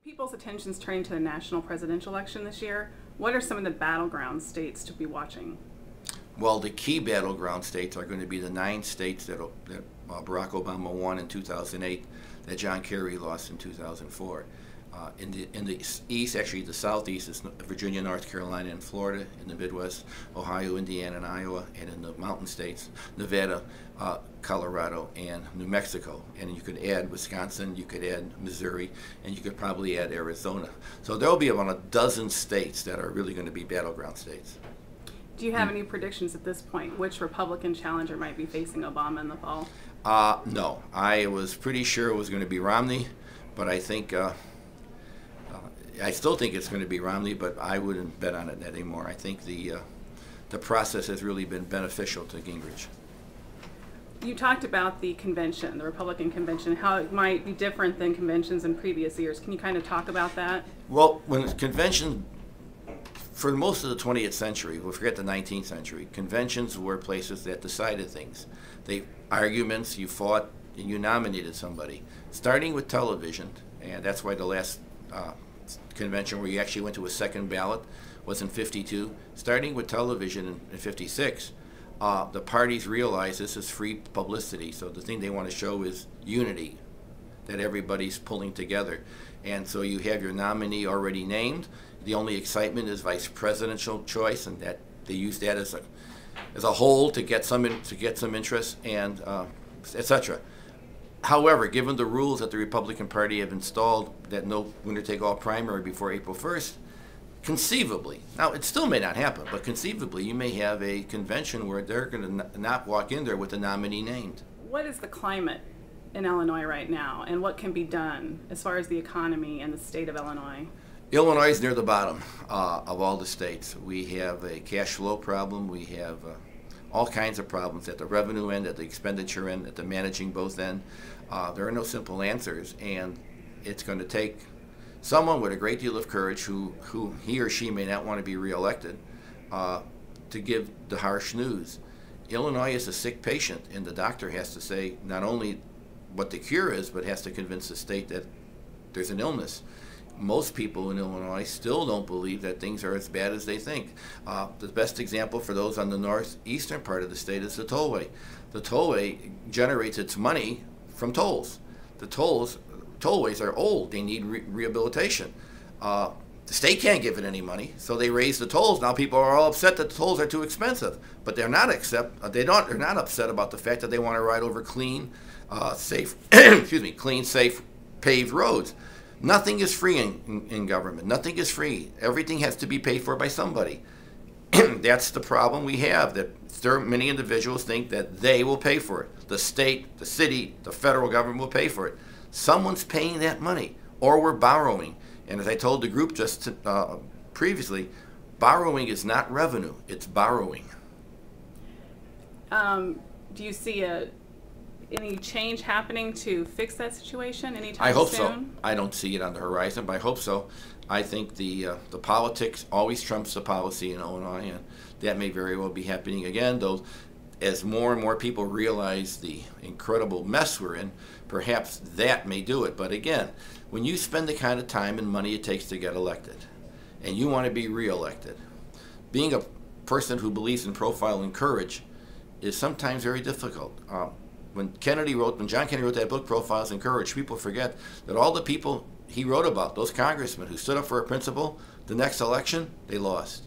People's attention's turning to the national presidential election this year. What are some of the battleground states to be watching? Well, the key battleground states are going to be the 9 states that Barack Obama won in 2008, that John Kerry lost in 2004. In the east, actually the southeast, is Virginia, North Carolina, and Florida. In the Midwest, Ohio, Indiana, and Iowa. And in the mountain states, Nevada, Colorado, and New Mexico. And you could add Wisconsin, you could add Missouri, and you could probably add Arizona. So there will be about a dozen states that are really going to be battleground states. Do you have any predictions at this point which Republican challenger might be facing Obama in the fall? No. I was pretty sure it was going to be Romney, but I think I still think it's going to be Romney, but I wouldn't bet on it anymore. I think the process has really been beneficial to Gingrich. You talked about the convention, the Republican convention, how it might be different than conventions in previous years. Can you kind of talk about that? Well, when convention, for most of the 20th century, we'll forget the 19th century, conventions were places that decided things. Arguments, you fought, and you nominated somebody. Starting with television, and that's why the last convention where you actually went to a second ballot was in '52. Starting with television in '56, the parties realize this is free publicity, so the thing they want to show is unity, that everybody's pulling together. And so you have your nominee already named. The only excitement is vice presidential choice, and that they use that as a whole to get some interest, and etc. However, given the rules that the Republican Party have installed, that no winner-take-all primary before April 1st, conceivably, now it still may not happen, but conceivably you may have a convention where they're going to not walk in there with the nominee named. What is the climate in Illinois right now, and what can be done as far as the economy and the state of Illinois? Illinois is near the bottom of all the states. We have a cash flow problem. We have all kinds of problems at the revenue end, at the expenditure end, at the managing both end. There are no simple answers, and it's going to take someone with a great deal of courage, who he or she may not want to be reelected, to give the harsh news. Illinois is a sick patient, and the doctor has to say not only what the cure is, but has to convince the state that there's an illness. Most people in Illinois still don't believe that things are as bad as they think. The best example for those on the northeastern part of the state is the tollway. The tollway generates its money from tolls. The tollways are old. They need rehabilitation. The state can't give it any money, so they raise the tolls. Now people are all upset that the tolls are too expensive, but they're not they're not upset about the fact that they want to ride over clean, safe, clean, safe, paved roads. Nothing is free in government. Nothing is free. Everything has to be paid for by somebody. That's the problem we have, that many individuals think that they will pay for it. The state, the city, the federal government will pay for it. Someone's paying that money, or we're borrowing. And as I told the group just previously, borrowing is not revenue, it's borrowing. Do you see any change happening to fix that situation anytime soon? I hope so. I don't see it on the horizon, but I hope so. I think the politics always trumps the policy in Illinois, and that may very well be happening again, though as more and more people realize the incredible mess we're in, perhaps that may do it. But again, when you spend the kind of time and money it takes to get elected, and you want to be reelected, being a person who believes in profile and courage is sometimes very difficult. When John Kennedy wrote that book, Profiles in Courage, people forget that all the people he wrote about, those congressmen who stood up for a principle, the next election, they lost.